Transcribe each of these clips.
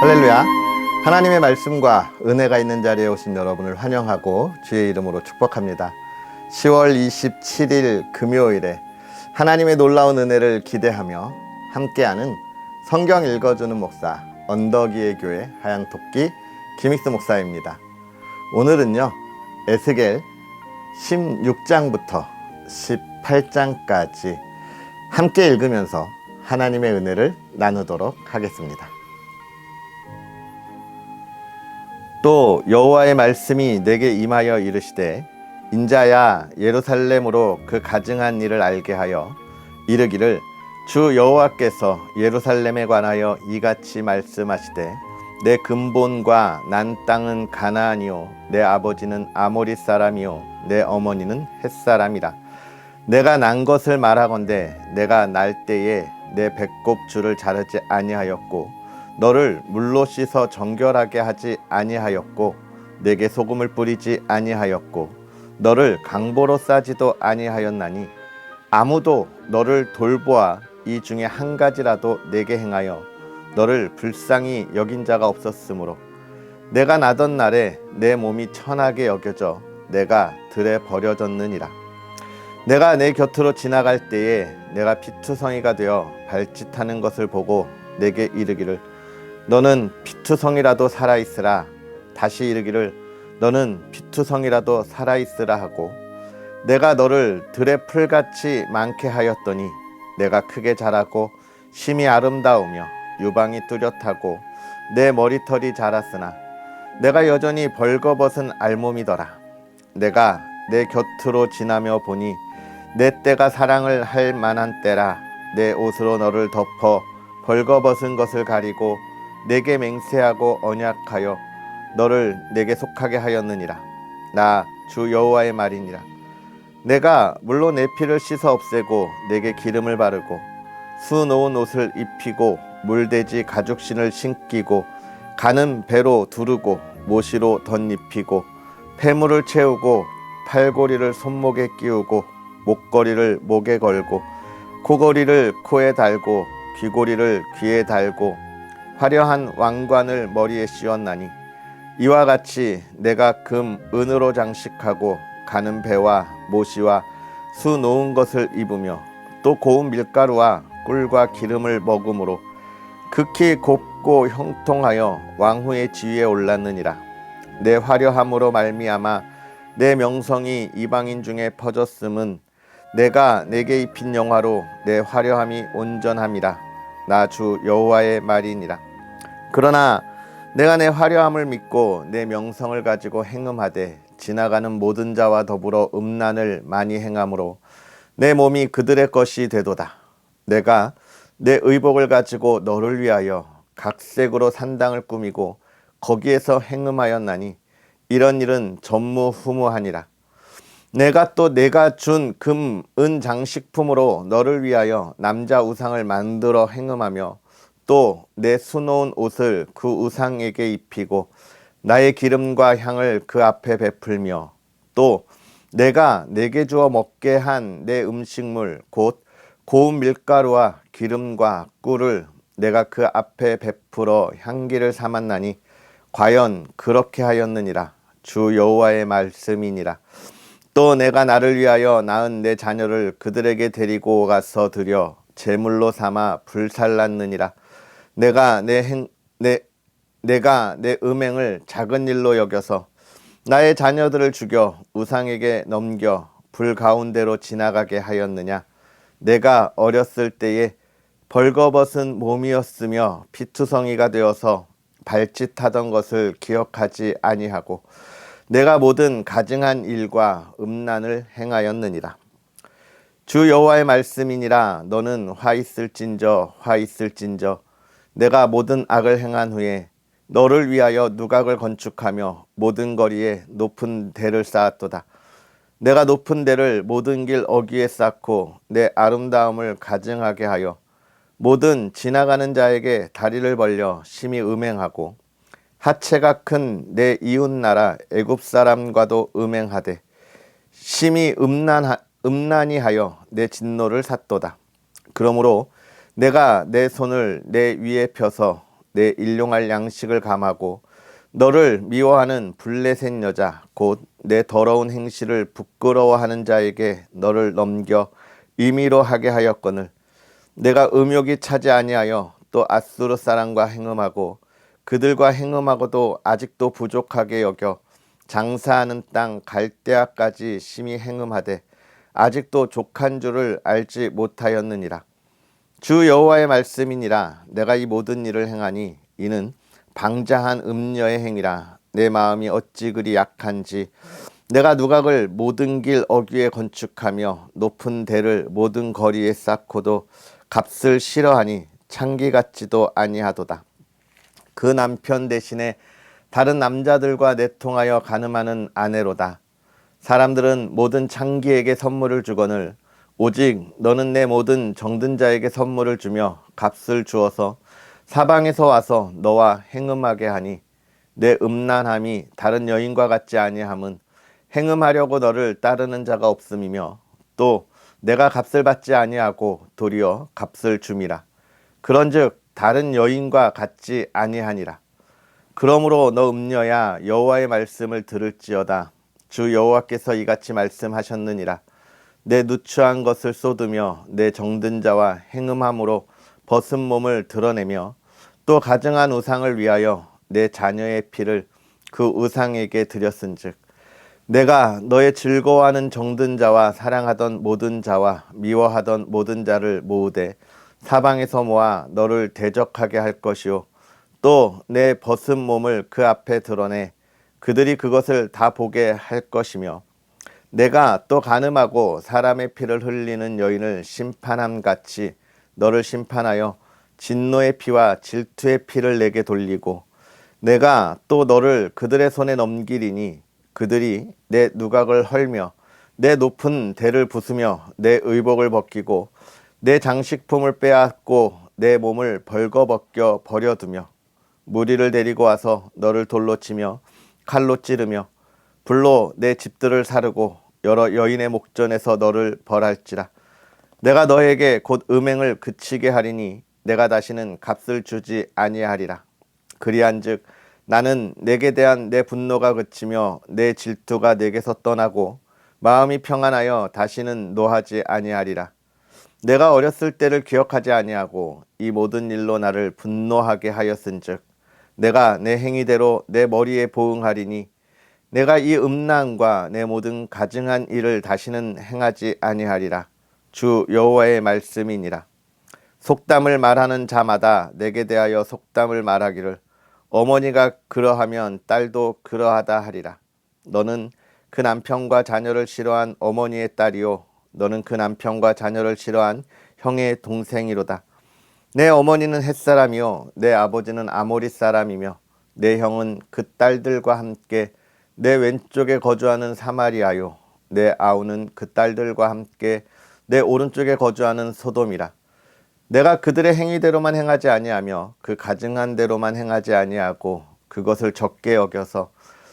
할렐루야. 하나님의 말씀과 은혜가 있는 자리에 오신 여러분을 환영하고 주의 이름으로 축복합니다. 10월 27일 금요일에 하나님의 놀라운 은혜를 기대하며 함께하는 성경 읽어주는 목사 언덕이의 교회 하양토끼 김익수 목사입니다. 오늘은요, 에스겔 16장부터 18장까지 함께 읽으면서 하나님의 은혜를 나누도록 하겠습니다. 또 여호와의 말씀이 내게 임하여 이르시되, 인자야, 예루살렘으로 그 가증한 일을 알게 하여 이르기를, 주 여호와께서 예루살렘에 관하여 이같이 말씀하시되, 내 근본과 난 땅은 가나안이요 내 아버지는 아모리 사람이요 내 어머니는 헷 사람이라. 내가 난 것을 말하건대 내가 날 때에 내 배꼽 줄을 자르지 아니하였고 너를 물로 씻어 정결하게 하지 아니하였고 내게 소금을 뿌리지 아니하였고 너를 강보로 싸지도 아니하였나니, 아무도 너를 돌보아 이 중에 한 가지라도 내게 행하여 너를 불쌍히 여긴 자가 없었으므로 내가 나던 날에 내 몸이 천하게 여겨져 내가 들에 버려졌느니라. 내가 내 곁으로 지나갈 때에 내가 피투성이가 되어 발짓하는 것을 보고 내게 이르기를, 너는 피투성이라도 살아있으라. 다시 이르기를, 너는 피투성이라도 살아있으라 하고, 내가 너를 들의 풀같이 많게 하였더니 내가 크게 자라고 심히 아름다우며 유방이 뚜렷하고 내 머리털이 자랐으나 내가 여전히 벌거벗은 알몸이더라. 내가 내 곁으로 지나며 보니 내 때가 사랑을 할 만한 때라. 내 옷으로 너를 덮어 벌거벗은 것을 가리고 내게 맹세하고 언약하여 너를 내게 속하게 하였느니라. 나 주 여호와의 말이니라. 내가 물로 내 피를 씻어 없애고 내게 기름을 바르고 수 놓은 옷을 입히고 물돼지 가죽신을 신기고 가는 배로 두르고 모시로 덧입히고 폐물을 채우고 팔고리를 손목에 끼우고 목걸이를 목에 걸고 코걸이를 코에 달고 귀고리를 귀에 달고 화려한 왕관을 머리에 씌웠나니, 이와 같이 내가 금 은으로 장식하고 가는 배와 모시와 수 놓은 것을 입으며 또 고운 밀가루와 꿀과 기름을 먹음으로 극히 곱고 형통하여 왕후의 지위에 올랐느니라. 내 화려함으로 말미암아 내 명성이 이방인 중에 퍼졌음은 내가 내게 입힌 영화로 내 화려함이 온전함이라. 나 주 여호와의 말이니라. 그러나 내가 내 화려함을 믿고 내 명성을 가지고 행음하되 지나가는 모든 자와 더불어 음란을 많이 행함으로 내 몸이 그들의 것이 되도다. 내가 내 의복을 가지고 너를 위하여 각색으로 산당을 꾸미고 거기에서 행음하였나니, 이런 일은 전무후무하니라. 내가 또 내가 준 금, 은 장식품으로 너를 위하여 남자 우상을 만들어 행음하며 또 내 수놓은 옷을 그 우상에게 입히고 나의 기름과 향을 그 앞에 베풀며 또 내가 내게 주어 먹게 한 내 음식물 곧 고운 밀가루와 기름과 꿀을 내가 그 앞에 베풀어 향기를 삼았나니, 과연 그렇게 하였느니라. 주 여호와의 말씀이니라. 또 내가 나를 위하여 낳은 내 자녀를 그들에게 데리고 가서 드려 제물로 삼아 불살랐느니라. 내가 내 음행을 작은 일로 여겨서 나의 자녀들을 죽여 우상에게 넘겨 불 가운데로 지나가게 하였느냐. 내가 어렸을 때에 벌거벗은 몸이었으며 피투성이가 되어서 발짓하던 것을 기억하지 아니하고 내가 모든 가증한 일과 음란을 행하였느니라. 주 여호와의 말씀이니라. 너는 화 있을진저 화 있을진저 내가 모든 악을 행한 후에 너를 위하여 누각을 건축하며 모든 거리에 높은 대를 쌓았도다. 내가 높은 대를 모든 길 어귀에 쌓고 내 아름다움을 가증하게 하여 모든 지나가는 자에게 다리를 벌려 심히 음행하고 하체가 큰 내 이웃 나라 애굽 사람과도 음행하되 심히 음란히 하여 내 진노를 샀도다. 그러므로 내가 내 손을 내 위에 펴서 내 일용할 양식을 감하고 너를 미워하는 블레셋 여자 곧 내 더러운 행실을 부끄러워하는 자에게 너를 넘겨 임의로 하게 하였거늘 내가 음욕이 차지 아니하여 또 아수르 사람과 행음하고 그들과 행음하고도 아직도 부족하게 여겨 장사하는 땅 갈대아까지 심히 행음하되 아직도 족한 줄을 알지 못하였느니라. 주 여호와의 말씀이니라. 내가 이 모든 일을 행하니 이는 방자한 음녀의 행위라. 내 마음이 어찌 그리 약한지 내가 누각을 모든 길 어귀에 건축하며 높은 대를 모든 거리에 쌓고도 값을 싫어하니 창기 같지도 아니하도다. 그 남편 대신에 다른 남자들과 내통하여 간음하는 아내로다. 사람들은 모든 창기에게 선물을 주거늘 오직 너는 내 모든 정든 자에게 선물을 주며 값을 주어서 사방에서 와서 너와 행음하게 하니 내 음란함이 다른 여인과 같지 아니함은 행음하려고 너를 따르는 자가 없음이며 또 내가 값을 받지 아니하고 도리어 값을 줌이라. 그런즉 다른 여인과 같지 아니하니라. 그러므로 너 음녀야 여호와의 말씀을 들을지어다. 주 여호와께서 이같이 말씀하셨느니라. 내 누추한 것을 쏟으며 내 정든 자와 행음함으로 벗은 몸을 드러내며 또 가증한 우상을 위하여 내 자녀의 피를 그 우상에게 드렸은즉 내가 너의 즐거워하는 정든 자와 사랑하던 모든 자와 미워하던 모든 자를 모으되 사방에서 모아 너를 대적하게 할 것이요 또 내 벗은 몸을 그 앞에 드러내 그들이 그것을 다 보게 할 것이며 내가 또 간음하고 사람의 피를 흘리는 여인을 심판함 같이 너를 심판하여 진노의 피와 질투의 피를 내게 돌리고 내가 또 너를 그들의 손에 넘기리니 그들이 내 누각을 헐며 내 높은 대를 부수며 내 의복을 벗기고 내 장식품을 빼앗고 내 몸을 벌거벗겨 버려두며 무리를 데리고 와서 너를 돌로 치며 칼로 찌르며 불로 내 집들을 사르고 여러 여인의 목전에서 너를 벌할지라. 내가 너에게 곧 음행을 그치게 하리니 내가 다시는 값을 주지 아니하리라. 그리한즉 나는 내게 대한 내 분노가 그치며 내 질투가 내게서 떠나고 마음이 평안하여 다시는 노하지 아니하리라. 내가 어렸을 때를 기억하지 아니하고 이 모든 일로 나를 분노하게 하였은즉 내가 내 행위대로 내 머리에 보응하리니 내가 이 음란과 내 모든 가증한 일을 다시는 행하지 아니하리라. 주 여호와의 말씀이니라. 속담을 말하는 자마다 내게 대하여 속담을 말하기를 어머니가 그러하면 딸도 그러하다 하리라. 너는 그 남편과 자녀를 싫어한 어머니의 딸이요 너는 그 남편과 자녀를 싫어한 형의 동생이로다. 내 어머니는 햇사람이요 내 아버지는 아모리 사람이며 내 형은 그 딸들과 함께 내 왼쪽에 거주하는 사마리아요 내 아우는 그 딸들과 함께 내 오른쪽에 거주하는 소돔이라. 내가 그들의 행위대로만 행하지 아니하며 그 가증한 대로만 행하지 아니하고 그것을 적게 여겨서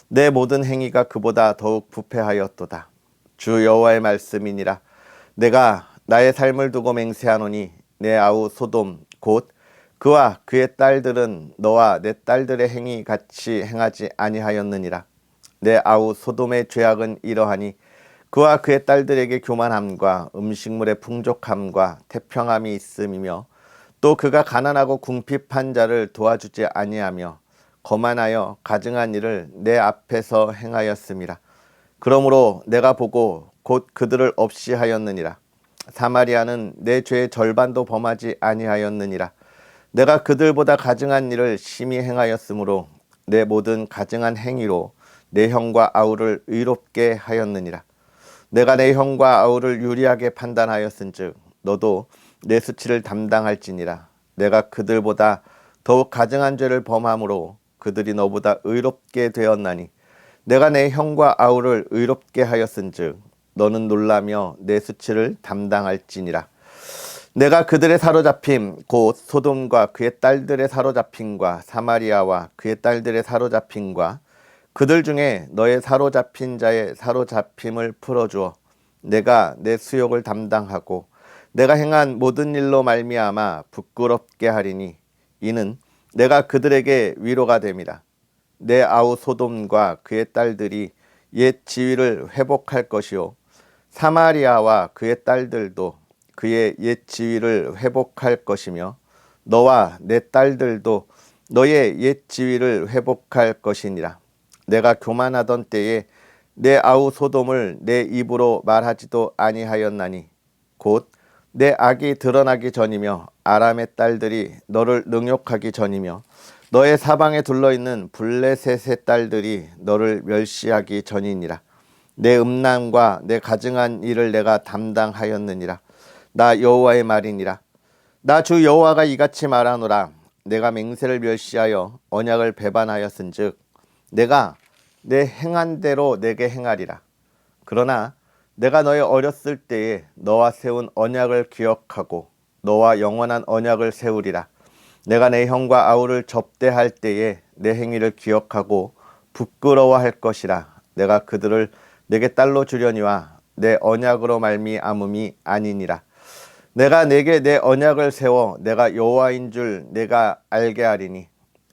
내 모든 행위가 그보다 더욱 부패하였도다. 주 여호와의 말씀이니라. 내가 나의 삶을 두고 맹세하노니 내 아우 소돔 곧 그와 그의 딸들은 너와 내 딸들의 행위 같이 행하지 아니하였느니라. 내 아우 소돔의 죄악은 이러하니 그와 그의 딸들에게 교만함과 음식물의 풍족함과 태평함이 있음이며 또 그가 가난하고 궁핍한 자를 도와주지 아니하며 거만하여 가증한 일을 내 앞에서 행하였음이라. 그러므로 내가 보고 곧 그들을 없이 하였느니라. 사마리아는 내 죄의 절반도 범하지 아니하였느니라. 내가 그들보다 가증한 일을 심히 행하였으므로 내 모든 가증한 행위로 내 형과 아우를 의롭게 하였느니라. 내가 내 형과 아우를 유리하게 판단하였은즉 너도 내 수치를 담당할지니라. 내가 그들보다 더욱 가증한 죄를 범함으로 그들이 너보다 의롭게 되었나니 내가 내 형과 아우를 의롭게 하였은즉 너는 놀라며 내 수치를 담당할지니라. 내가 그들의 사로잡힘 곧 소돔과 그의 딸들의 사로잡힘과 사마리아와 그의 딸들의 사로잡힘과 그들 중에 너의 사로잡힌 자의 사로잡힘을 풀어주어 내가 내 수욕을 담당하고 내가 행한 모든 일로 말미암아 부끄럽게 하리니 이는 내가 그들에게 위로가 됨이라. 내 아우 소돔과 그의 딸들이 옛 지위를 회복할 것이요 사마리아와 그의 딸들도 그의 옛 지위를 회복할 것이며 너와 내 딸들도 너의 옛 지위를 회복할 것이니라. 내가 교만하던 때에 내 아우 소돔을 내 입으로 말하지도 아니하였나니 곧 내 악이 드러나기 전이며 아람의 딸들이 너를 능욕하기 전이며 너의 사방에 둘러있는 블레셋의 딸들이 너를 멸시하기 전이니라. 내 음란과 내 가증한 일을 내가 담당하였느니라. 나 여호와의 말이니라. 나 주 여호와가 이같이 말하노라. 내가 맹세를 멸시하여 언약을 배반하였은즉 내가 내 행한 대로 내게 행하리라. 그러나 내가 너의 어렸을 때에 너와 세운 언약을 기억하고 너와 영원한 언약을 세우리라. 내가 내 형과 아우를 접대할 때에 내 행위를 기억하고 부끄러워할 것이라. 내가 그들을 내게 딸로 주려니와 내 언약으로 말미암음이 아니니라. 내가 내게 내 언약을 세워 내가 여호와인 줄 내가 알게 하리니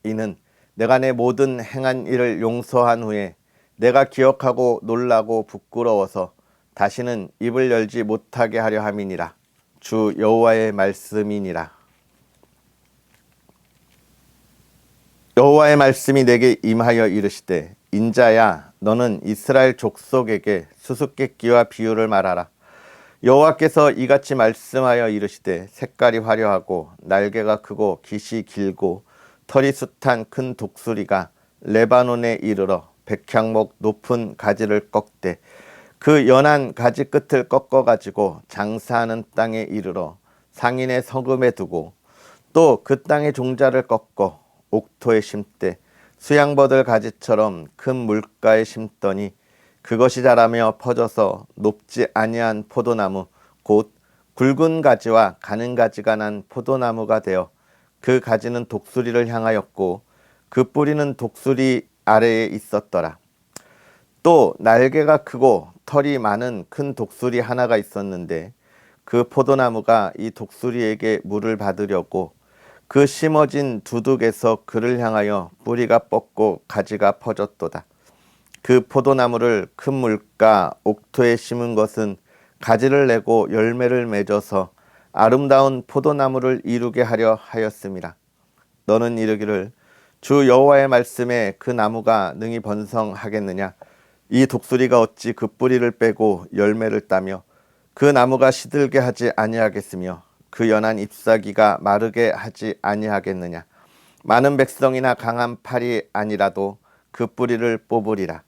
이는 내가 내 모든 행한 일을 용서한 후에 내가 기억하고 놀라고 부끄러워서 다시는 입을 열지 못하게 하려 함이니라. 주 여호와의 말씀이니라. 여호와의 말씀이 내게 임하여 이르시되 인자야 너는 이스라엘 족속에게 수수께끼와 비유를 말하라. 여호와께서 이같이 말씀하여 이르시되 색깔이 화려하고 날개가 크고 깃이 길고 털이 숱한 큰 독수리가 레바논에 이르러 백향목 높은 가지를 꺾되 그 연한 가지 끝을 꺾어 가지고 장사하는 땅에 이르러 상인의 성읍에 두고 또 그 땅의 종자를 꺾어 옥토에 심되 수양버들 가지처럼 큰 물가에 심더니 그것이 자라며 퍼져서 높지 아니한 포도나무 곧 굵은 가지와 가는 가지가 난 포도나무가 되어 그 가지는 독수리를 향하였고 그 뿌리는 독수리 아래에 있었더라. 또 날개가 크고 털이 많은 큰 독수리 하나가 있었는데 그 포도나무가 이 독수리에게 물을 받으려고 그 심어진 두둑에서 그를 향하여 뿌리가 뻗고 가지가 퍼졌도다. 그 포도나무를 큰 물가 옥토에 심은 것은 가지를 내고 열매를 맺어서 아름다운 포도나무를 이루게 하려 하였음이라. 너는 이르기를 주 여호와의 말씀에 그 나무가 능히 번성하겠느냐? 이 독수리가 어찌 그 뿌리를 빼고 열매를 따며 그 나무가 시들게 하지 아니하겠으며 그 연한 잎사귀가 마르게 하지 아니하겠느냐? 많은 백성이나 강한 팔이 아니라도 그 뿌리를 뽑으리라.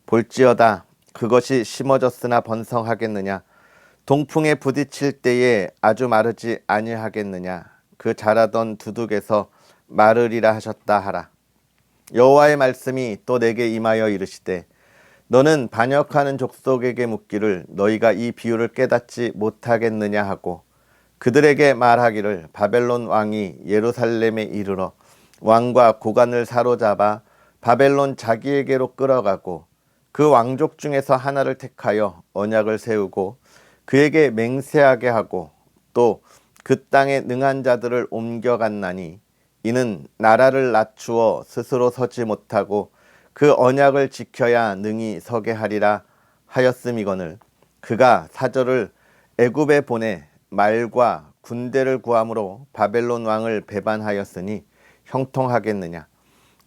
볼지어다 그것이 심어졌으나 번성하겠느냐? 동풍에 부딪힐 때에 아주 마르지 아니하겠느냐? 그 자라던 두둑에서 마르리라 하셨다 하라. 여호와의 말씀이 또 내게 임하여 이르시되 너는 반역하는 족속에게 묻기를 너희가 이 비유를 깨닫지 못하겠느냐 하고 그들에게 말하기를 바벨론 왕이 예루살렘에 이르러 왕과 고관을 사로잡아 바벨론 자기에게로 끌어가고 그 왕족 중에서 하나를 택하여 언약을 세우고 그에게 맹세하게 하고 또 그 땅에 능한 자들을 옮겨갔나니 이는 나라를 낮추어 스스로 서지 못하고 그 언약을 지켜야 능히 서게 하리라 하였음이거늘 그가 사절을 애굽에 보내 말과 군대를 구함으로 바벨론 왕을 배반하였으니 형통하겠느냐?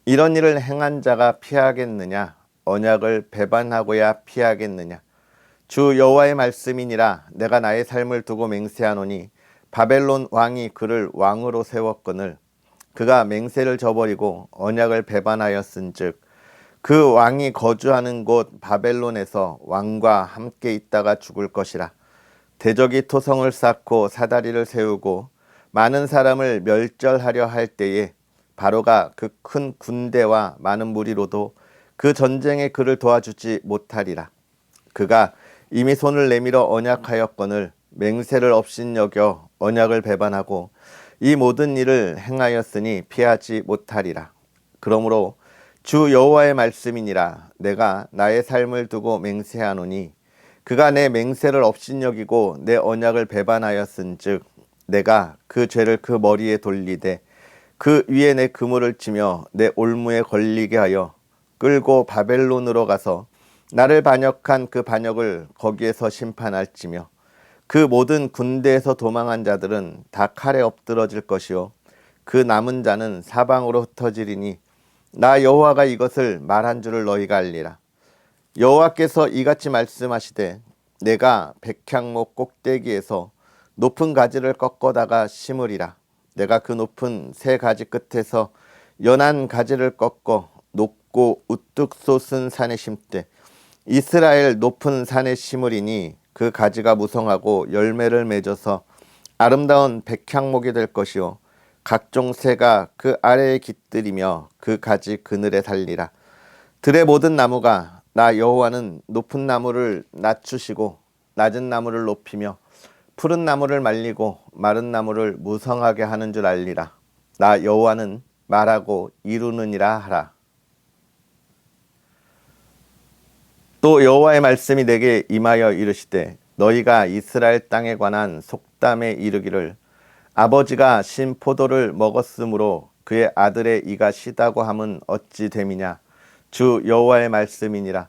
이런 일을 행한 자가 피하겠느냐? 언약을 배반하고야 피하겠느냐? 주 여호와의 말씀이니라. 내가 나의 삶을 두고 맹세하노니 바벨론 왕이 그를 왕으로 세웠거늘 그가 맹세를 저버리고 언약을 배반하였은즉 그 왕이 거주하는 곳 바벨론에서 왕과 함께 있다가 죽을 것이라. 대적이 토성을 쌓고 사다리를 세우고 많은 사람을 멸절하려 할 때에 바로가 그 큰 군대와 많은 무리로도 그 전쟁에 그를 도와주지 못하리라. 그가 이미 손을 내밀어 언약하였거늘 맹세를 업신여겨 언약을 배반하고 이 모든 일을 행하였으니 피하지 못하리라. 그러므로 주 여호와의 말씀이니라. 내가 나의 삶을 두고 맹세하노니 그가 내 맹세를 업신여기고 내 언약을 배반하였은즉 내가 그 죄를 그 머리에 돌리되 그 위에 내 그물을 치며 내 올무에 걸리게 하여 끌고 바벨론으로 가서 나를 반역한 그 반역을 거기에서 심판할지며 그 모든 군대에서 도망한 자들은 다 칼에 엎드러질 것이요 그 남은 자는 사방으로 흩어지리니 나 여호와가 이것을 말한 줄을 너희가 알리라. 여호와께서 이같이 말씀하시되 내가 백향목 꼭대기에서 높은 가지를 꺾어다가 심으리라. 내가 그 높은 새 가지 끝에서 연한 가지를 꺾어 높고 우뚝 솟은 산에 심되 이스라엘 높은 산에 심으리니 그 가지가 무성하고 열매를 맺어서 아름다운 백향목이 될 것이요 각종 새가 그 아래에 깃들이며 그 가지 그늘에 살리라. 들의 모든 나무가 나 여호와는 높은 나무를 낮추시고 낮은 나무를 높이며 푸른 나무를 말리고 마른 나무를 무성하게 하는 줄 알리라. 나 여호와는 말하고 이루느니라 하라. 또 여호와의 말씀이 내게 임하여 이르시되 너희가 이스라엘 땅에 관한 속담에 이르기를 아버지가 신 포도를 먹었으므로 그의 아들의 이가 시다고 함은 어찌 됨이냐. 주 여호와의 말씀이니라.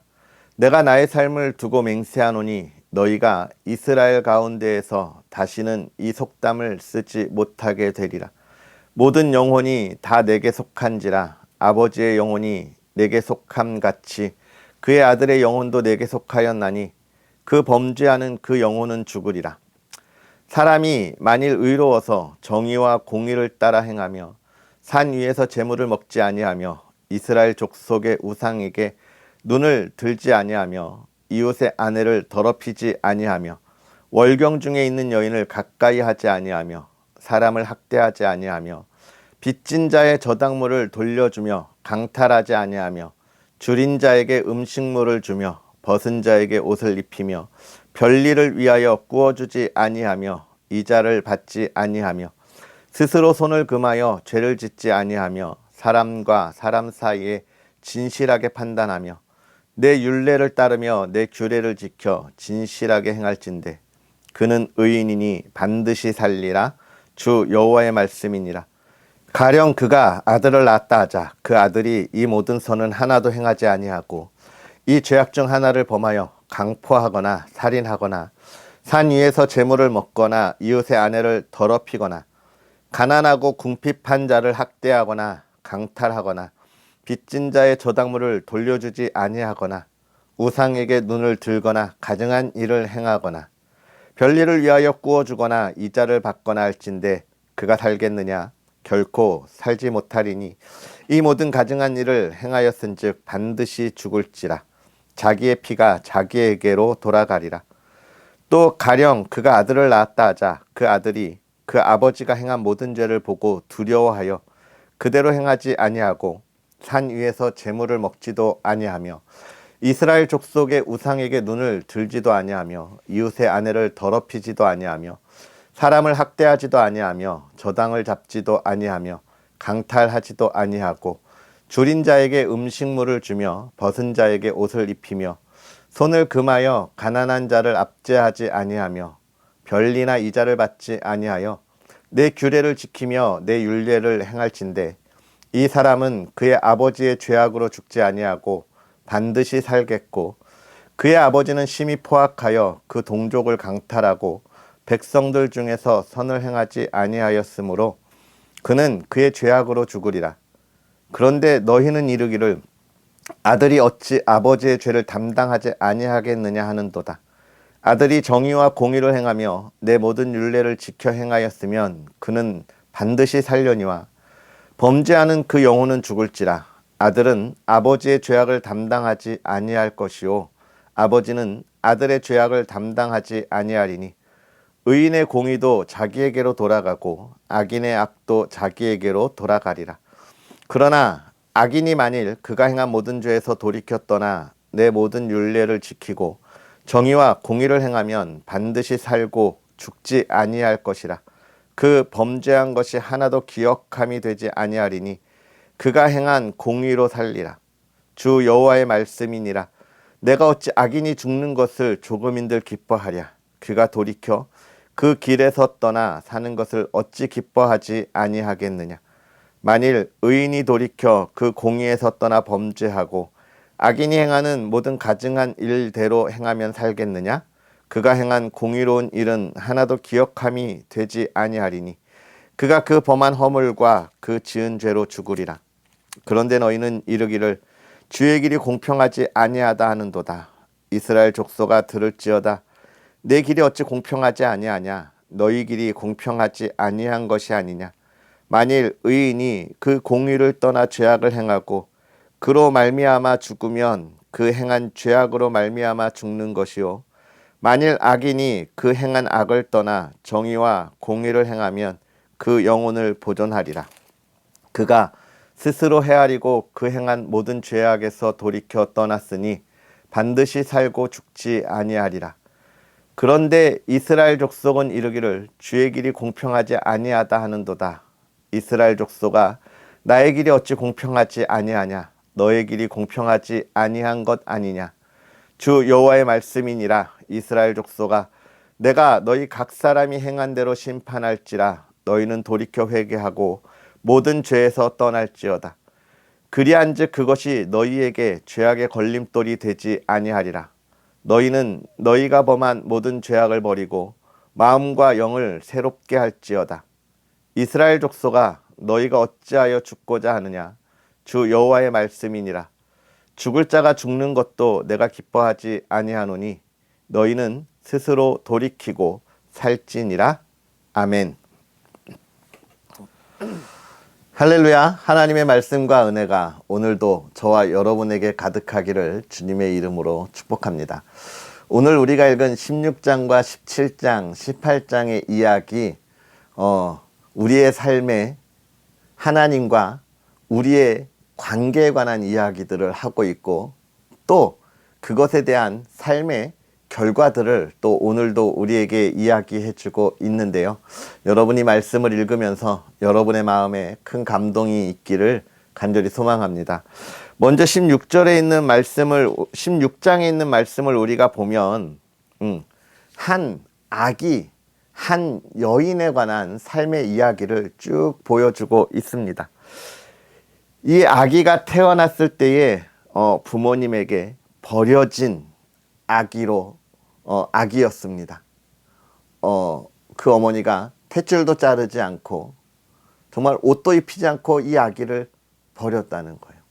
내가 나의 삶을 두고 맹세하노니 너희가 이스라엘 가운데에서 다시는 이 속담을 쓰지 못하게 되리라. 모든 영혼이 다 내게 속한지라. 아버지의 영혼이 내게 속함 같이 그의 아들의 영혼도 내게 속하였나니 그 범죄하는 그 영혼은 죽으리라. 사람이 만일 의로워서 정의와 공의를 따라 행하며 산 위에서 재물을 먹지 아니하며 이스라엘 족속의 우상에게 눈을 들지 아니하며 이웃의 아내를 더럽히지 아니하며 월경 중에 있는 여인을 가까이 하지 아니하며 사람을 학대하지 아니하며 빚진 자의 저당물을 돌려주며 강탈하지 아니하며 줄인 자에게 음식물을 주며 벗은 자에게 옷을 입히며 별일을 위하여 구워주지 아니하며 이자를 받지 아니하며 스스로 손을 금하여 죄를 짓지 아니하며 사람과 사람 사이에 진실하게 판단하며 내 율례를 따르며 내 규례를 지켜 진실하게 행할진대 그는 의인이니 반드시 살리라. 주 여호와의 말씀이니라. 가령 그가 아들을 낳았다 하자 그 아들이 이 모든 선은 하나도 행하지 아니하고 이 죄악 중 하나를 범하여 강포하거나 살인하거나 산 위에서 재물을 먹거나 이웃의 아내를 더럽히거나 가난하고 궁핍한 자를 학대하거나 강탈하거나 빚진 자의 저당물을 돌려주지 아니하거나 우상에게 눈을 들거나 가증한 일을 행하거나 별일을 위하여 구워주거나 이자를 받거나 할진대 그가 살겠느냐. 결코 살지 못하리니 이 모든 가증한 일을 행하였은즉 반드시 죽을지라. 자기의 피가 자기에게로 돌아가리라. 또 가령 그가 아들을 낳았다 하자 그 아들이 그 아버지가 행한 모든 죄를 보고 두려워하여 그대로 행하지 아니하고 산 위에서 재물을 먹지도 아니하며 이스라엘 족속의 우상에게 눈을 들지도 아니하며 이웃의 아내를 더럽히지도 아니하며 사람을 학대하지도 아니하며 저당을 잡지도 아니하며 강탈하지도 아니하고 줄인 자에게 음식물을 주며 벗은 자에게 옷을 입히며 손을 금하여 가난한 자를 압제하지 아니하며 별리나 이자를 받지 아니하여 내 규례를 지키며 내 율례를 행할진대 이 사람은 그의 아버지의 죄악으로 죽지 아니하고 반드시 살겠고 그의 아버지는 심히 포악하여 그 동족을 강탈하고 백성들 중에서 선을 행하지 아니하였으므로 그는 그의 죄악으로 죽으리라. 그런데 너희는 이르기를 아들이 어찌 아버지의 죄를 담당하지 아니하겠느냐 하는도다. 아들이 정의와 공의를 행하며 내 모든 율례를 지켜 행하였으면 그는 반드시 살려니와 범죄하는 그 영혼은 죽을지라. 아들은 아버지의 죄악을 담당하지 아니할 것이요 아버지는 아들의 죄악을 담당하지 아니하리니 의인의 공의도 자기에게로 돌아가고 악인의 악도 자기에게로 돌아가리라. 그러나 악인이 만일 그가 행한 모든 죄에서 돌이켜 떠나 내 모든 율례를 지키고 정의와 공의를 행하면 반드시 살고 죽지 아니할 것이라. 그 범죄한 것이 하나도 기억함이 되지 아니하리니 그가 행한 공의로 살리라. 주 여호와의 말씀이니라. 내가 어찌 악인이 죽는 것을 조금인들 기뻐하랴. 그가 돌이켜 그 길에서 떠나 사는 것을 어찌 기뻐하지 아니하겠느냐. 만일 의인이 돌이켜 그 공의에서 떠나 범죄하고 악인이 행하는 모든 가증한 일대로 행하면 살겠느냐? 그가 행한 공의로운 일은 하나도 기억함이 되지 아니하리니 그가 그 범한 허물과 그 지은 죄로 죽으리라. 그런데 너희는 이르기를 주의 길이 공평하지 아니하다 하는도다. 이스라엘 족속아 들을지어다. 내 길이 어찌 공평하지 아니하냐? 너희 길이 공평하지 아니한 것이 아니냐? 만일 의인이 그 공의를 떠나 죄악을 행하고 그로 말미암아 죽으면 그 행한 죄악으로 말미암아 죽는 것이요 만일 악인이 그 행한 악을 떠나 정의와 공의를 행하면 그 영혼을 보존하리라. 그가 스스로 헤아리고 그 행한 모든 죄악에서 돌이켜 떠났으니 반드시 살고 죽지 아니하리라. 그런데 이스라엘 족속은 이르기를 주의 길이 공평하지 아니하다 하는도다. 이스라엘 족속아 나의 길이 어찌 공평하지 아니하냐? 너의 길이 공평하지 아니한 것 아니냐? 주 여호와의 말씀이니라. 이스라엘 족속아 내가 너희 각 사람이 행한 대로 심판할지라. 너희는 돌이켜 회개하고 모든 죄에서 떠날지어다. 그리한즉 그것이 너희에게 죄악의 걸림돌이 되지 아니하리라. 너희는 너희가 범한 모든 죄악을 버리고 마음과 영을 새롭게 할지어다. 이스라엘 족속아 너희가 어찌하여 죽고자 하느냐? 주 여호와의 말씀이니라. 죽을 자가 죽는 것도 내가 기뻐하지 아니하노니 너희는 스스로 돌이키고 살지니라. 아멘. 할렐루야. 하나님의 말씀과 은혜가 오늘도 저와 여러분에게 가득하기를 주님의 이름으로 축복합니다. 오늘 우리가 읽은 16장과 17장, 18장의 이야기, 우리의 삶에 하나님과 우리의 관계에 관한 이야기들을 하고 있고 또 그것에 대한 삶의 결과들을 또 오늘도 우리에게 이야기해 주고 있는데요. 여러분이 말씀을 읽으면서 여러분의 마음에 큰 감동이 있기를 간절히 소망합니다. 먼저 16장에 있는 말씀을 우리가 보면 한 아기, 한 여인에 관한 삶의 이야기를 쭉 보여주고 있습니다. 이 아기가 태어났을 때에 부모님에게 버려진 아기였습니다. 그 어머니가 탯줄도 자르지 않고 정말 옷도 입히지 않고 이 아기를 버렸다는 거예요.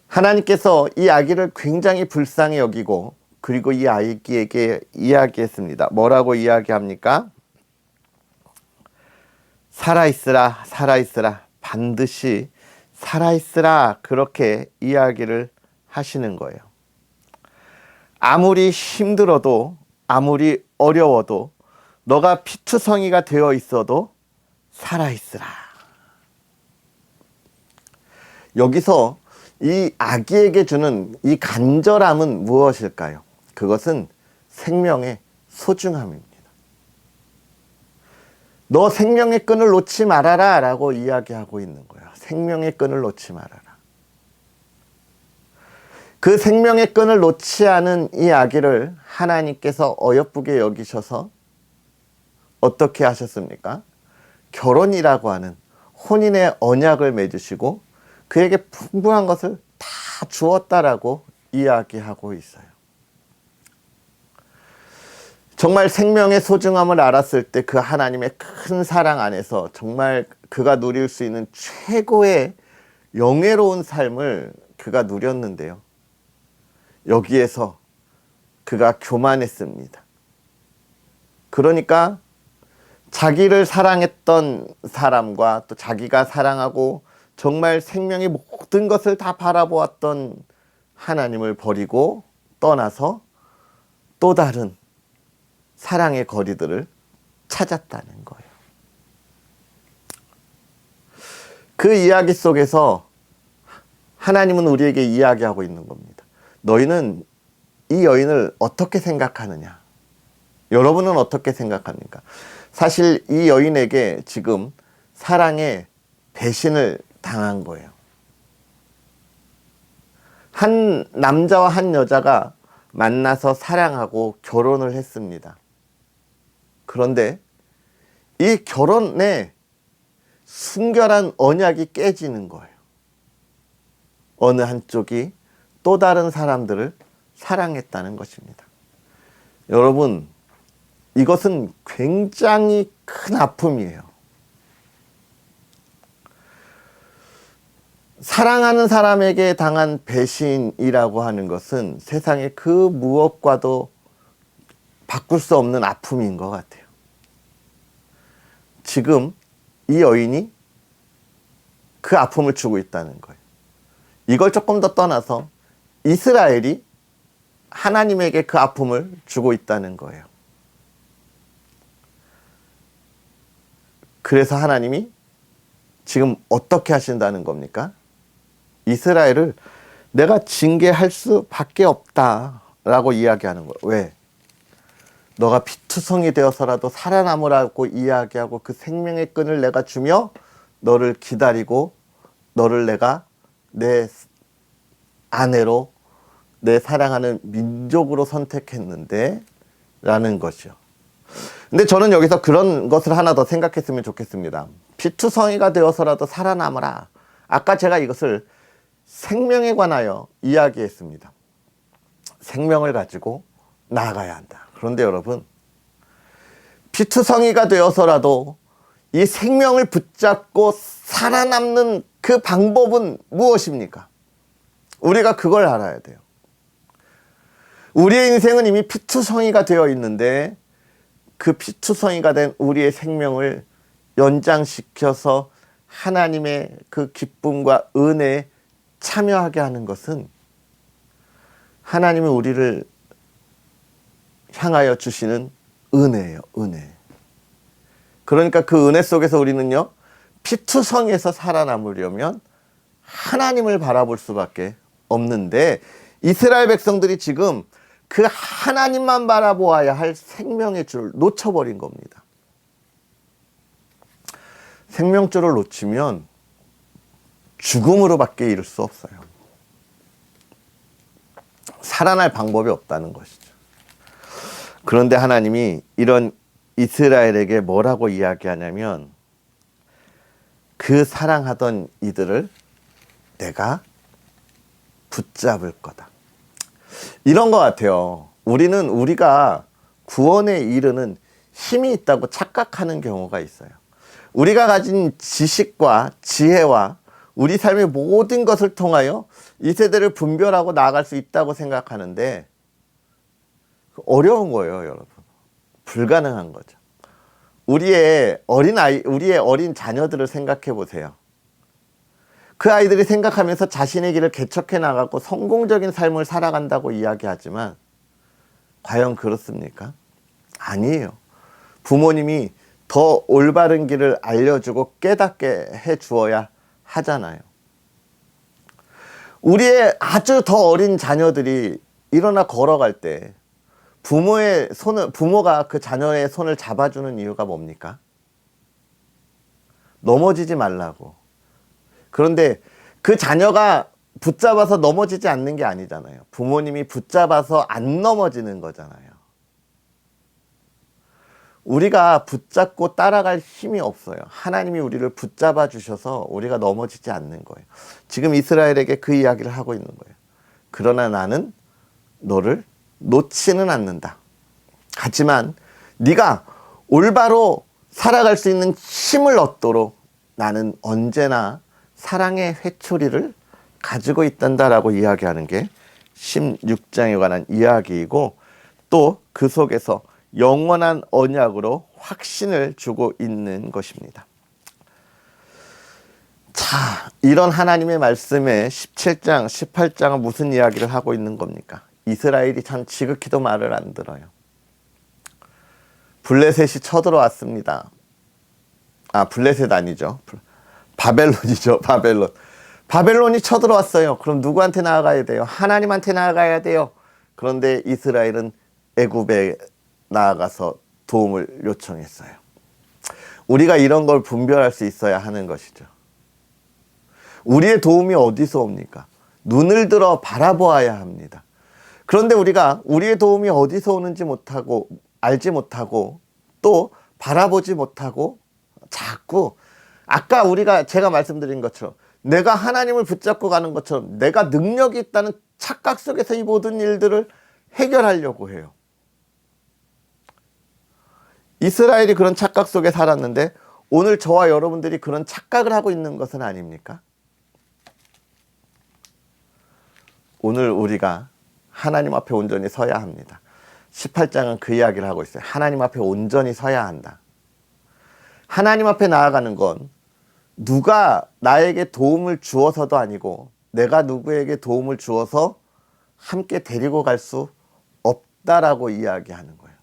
하나님께서 이 아기를 굉장히 불쌍히 여기고 그리고 이 아기에게 이야기했습니다. 뭐라고 이야기합니까? 살아있으라, 살아있으라, 반드시 살아있으라, 그렇게 이야기를 하시는 거예요. 아무리 힘들어도 아무리 어려워도 너가 피투성이가 되어 있어도 살아있으라. 여기서 이 아기에게 주는 이 간절함은 무엇일까요? 그것은 생명의 소중함입니다. 너 생명의 끈을 놓지 말아라 라고 이야기하고 있는 거예요. 생명의 끈을 놓지 말아라. 그 생명의 끈을 놓지 않은 이 아기를 하나님께서 어여쁘게 여기셔서 어떻게 하셨습니까? 결혼이라고 하는 혼인의 언약을 맺으시고 그에게 풍부한 것을 다 주었다라고 이야기하고 있어요. 정말 생명의 소중함을 알았을 때 그 하나님의 큰 사랑 안에서 정말 그가 누릴 수 있는 최고의 영예로운 삶을 그가 누렸는데요. 여기에서 그가 교만했습니다. 그러니까 자기를 사랑했던 사람과 또 자기가 사랑하고 정말 생명의 모든 것을 다 바라보았던 하나님을 버리고 떠나서 또 다른 사랑의 거리들을 찾았다는 거예요. 그 이야기 속에서 하나님은 우리에게 이야기하고 있는 겁니다. 너희는 이 여인을 어떻게 생각하느냐? 여러분은 어떻게 생각합니까? 사실 이 여인에게 지금 사랑의 배신을 당한 거예요. 한 남자와 한 여자가 만나서 사랑하고 결혼을 했습니다. 그런데 이 결혼에 순결한 언약이 깨지는 거예요. 어느 한쪽이 또 다른 사람들을 사랑했다는 것입니다. 여러분, 이것은 굉장히 큰 아픔이에요. 사랑하는 사람에게 당한 배신이라고 하는 것은 세상의 그 무엇과도 바꿀 수 없는 아픔인 것 같아요. 지금 이 여인이 그 아픔을 주고 있다는 거예요. 이걸 조금 더 떠나서 이스라엘이 하나님에게 그 아픔을 주고 있다는 거예요. 그래서 하나님이 지금 어떻게 하신다는 겁니까? 이스라엘을 내가 징계할 수밖에 없다라고 이야기하는 거예요. 왜? 너가 피투성이 되어서라도 살아남으라고 이야기하고 그 생명의 끈을 내가 주며 너를 기다리고 너를 내가 내 아내로 내 사랑하는 민족으로 선택했는데 라는 것이요. 근데 저는 여기서 그런 것을 하나 더 생각했으면 좋겠습니다. 피투성이가 되어서라도 살아남으라. 아까 제가 이것을 생명에 관하여 이야기했습니다. 생명을 가지고 나아가야 한다. 그런데 여러분, 피투성이가 되어서라도 이 생명을 붙잡고 살아남는 그 방법은 무엇입니까? 우리가 그걸 알아야 돼요. 우리의 인생은 이미 피투성이가 되어 있는데 그 피투성이가 된 우리의 생명을 연장시켜서 하나님의 그 기쁨과 은혜에 참여하게 하는 것은 하나님이 우리를 향하여 주시는 은혜예요. 은혜. 그러니까 그 은혜 속에서 우리는요, 피투성에서 살아남으려면 하나님을 바라볼 수밖에 없는데 이스라엘 백성들이 지금 그 하나님만 바라보아야 할 생명의 줄을 놓쳐버린 겁니다. 생명줄을 놓치면 죽음으로밖에 이를 수 없어요. 살아날 방법이 없다는 것이죠. 그런데 하나님이 이런 이스라엘에게 뭐라고 이야기하냐면 그 사랑하던 이들을 내가 붙잡을 거다. 이런 것 같아요. 우리가 구원에 이르는 힘이 있다고 착각하는 경우가 있어요. 우리가 가진 지식과 지혜와 우리 삶의 모든 것을 통하여 이 세대를 분별하고 나아갈 수 있다고 생각하는데 어려운 거예요, 여러분. 불가능한 거죠. 우리의 어린 자녀들을 생각해 보세요. 그 아이들이 생각하면서 자신의 길을 개척해 나가고 성공적인 삶을 살아간다고 이야기하지만 과연 그렇습니까? 아니에요. 부모님이 더 올바른 길을 알려주고 깨닫게 해 주어야 하잖아요. 우리의 아주 더 어린 자녀들이 일어나 걸어갈 때 부모가 그 자녀의 손을 잡아주는 이유가 뭡니까? 넘어지지 말라고. 그런데 그 자녀가 붙잡아서 넘어지지 않는 게 아니잖아요. 부모님이 붙잡아서 안 넘어지는 거잖아요. 우리가 붙잡고 따라갈 힘이 없어요. 하나님이 우리를 붙잡아 주셔서 우리가 넘어지지 않는 거예요. 지금 이스라엘에게 그 이야기를 하고 있는 거예요. 그러나 나는 너를 놓지는 않는다. 하지만 네가 올바로 살아갈 수 있는 힘을 얻도록 나는 언제나 사랑의 회초리를 가지고 있단다라고 이야기하는 게 16장에 관한 이야기이고 또 그 속에서 영원한 언약으로 확신을 주고 있는 것입니다. 자, 이런 하나님의 말씀에 17장, 18장은 무슨 이야기를 하고 있는 겁니까? 이스라엘이 참 지극히도 말을 안 들어요. 블레셋이 쳐들어왔습니다. 블레셋 아니죠. 바벨론이죠. 바벨론이 쳐들어왔어요. 그럼 누구한테 나아가야 돼요? 하나님한테 나아가야 돼요. 그런데 이스라엘은 애굽에 나아가서 도움을 요청했어요. 우리가 이런 걸 분별할 수 있어야 하는 것이죠. 우리의 도움이 어디서 옵니까? 눈을 들어 바라보아야 합니다. 그런데 우리가 우리의 도움이 어디서 오는지 알지 못하고 또 바라보지 못하고 자꾸 아까 제가 말씀드린 것처럼 내가 하나님을 붙잡고 가는 것처럼 내가 능력이 있다는 착각 속에서 이 모든 일들을 해결하려고 해요. 이스라엘이 그런 착각 속에 살았는데 오늘 저와 여러분들이 그런 착각을 하고 있는 것은 아닙니까? 오늘 우리가 하나님 앞에 온전히 서야 합니다. 18장은 그 이야기를 하고 있어요. 하나님 앞에 온전히 서야 한다. 하나님 앞에 나아가는 건 누가 나에게 도움을 주어서도 아니고 내가 누구에게 도움을 주어서 함께 데리고 갈 수 없다라고 이야기하는 거예요.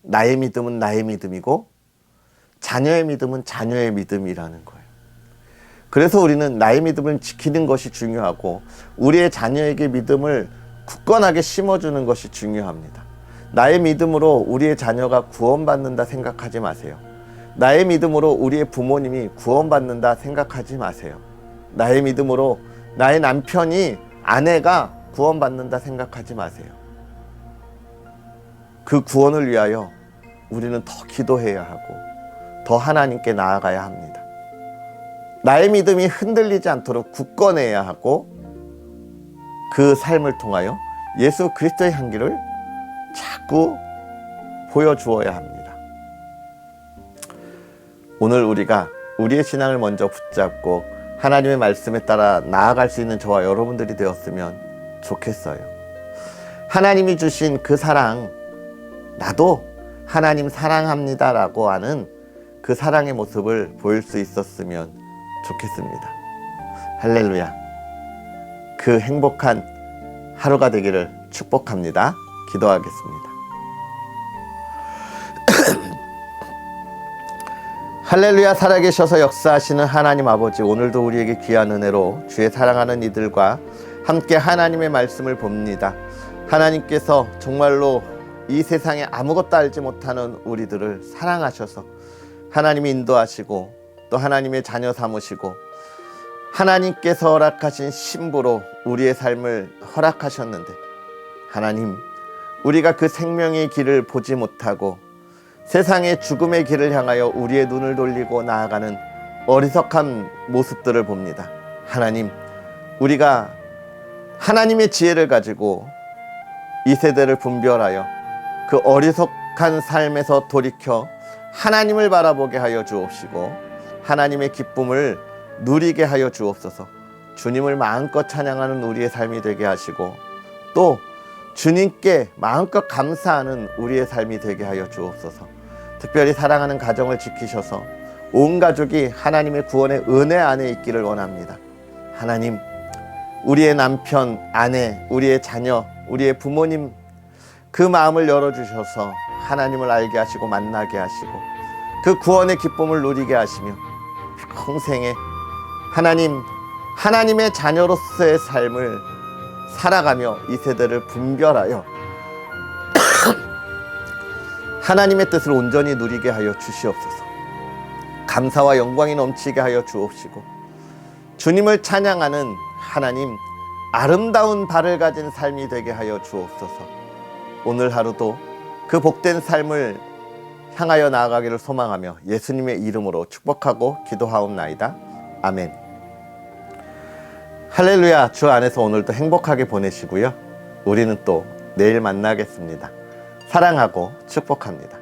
나의 믿음은 나의 믿음이고 자녀의 믿음은 자녀의 믿음이라는 거예요. 그래서 우리는 나의 믿음을 지키는 것이 중요하고 우리의 자녀에게 믿음을 굳건하게 심어주는 것이 중요합니다. 나의 믿음으로 우리의 자녀가 구원받는다 생각하지 마세요. 나의 믿음으로 우리의 부모님이 구원받는다 생각하지 마세요. 나의 믿음으로 나의 남편이, 아내가 구원받는다 생각하지 마세요. 그 구원을 위하여 우리는 더 기도해야 하고 더 하나님께 나아가야 합니다. 나의 믿음이 흔들리지 않도록 굳건해야 하고 그 삶을 통하여 예수 그리스도의 향기를 자꾸 보여주어야 합니다. 오늘 우리가 우리의 신앙을 먼저 붙잡고 하나님의 말씀에 따라 나아갈 수 있는 저와 여러분들이 되었으면 좋겠어요. 하나님이 주신 그 사랑, 나도 하나님 사랑합니다 라고 하는 그 사랑의 모습을 보일 수 있었으면 좋겠습니다. 할렐루야. 그 행복한 하루가 되기를 축복합니다. 기도하겠습니다. 할렐루야. 살아계셔서 역사하시는 하나님 아버지, 오늘도 우리에게 귀한 은혜로 주의 사랑하는 이들과 함께 하나님의 말씀을 봅니다. 하나님께서 정말로 이 세상에 아무것도 알지 못하는 우리들을 사랑하셔서 하나님이 인도하시고 또 하나님의 자녀 삼으시고 하나님께서 허락하신 신부로 우리의 삶을 허락하셨는데, 하나님, 우리가 그 생명의 길을 보지 못하고 세상의 죽음의 길을 향하여 우리의 눈을 돌리고 나아가는 어리석한 모습들을 봅니다. 하나님, 우리가 하나님의 지혜를 가지고 이 세대를 분별하여 그 어리석한 삶에서 돌이켜 하나님을 바라보게 하여 주옵시고 하나님의 기쁨을 누리게 하여 주옵소서. 주님을 마음껏 찬양하는 우리의 삶이 되게 하시고 또 주님께 마음껏 감사하는 우리의 삶이 되게 하여 주옵소서. 특별히 사랑하는 가정을 지키셔서 온 가족이 하나님의 구원의 은혜 안에 있기를 원합니다. 하나님, 우리의 남편, 아내, 우리의 자녀, 우리의 부모님 그 마음을 열어주셔서 하나님을 알게 하시고 만나게 하시고 그 구원의 기쁨을 누리게 하시며 평생에 하나님의 자녀로서의 삶을 살아가며 이 세대를 분별하여 하나님의 뜻을 온전히 누리게 하여 주시옵소서. 감사와 영광이 넘치게 하여 주옵시고 주님을 찬양하는 하나님, 아름다운 발을 가진 삶이 되게 하여 주옵소서. 오늘 하루도 그 복된 삶을 향하여 나아가기를 소망하며 예수님의 이름으로 축복하고 기도하옵나이다. 아멘. 할렐루야. 주 안에서 오늘도 행복하게 보내시고요. 우리는 또 내일 만나겠습니다. 사랑하고 축복합니다.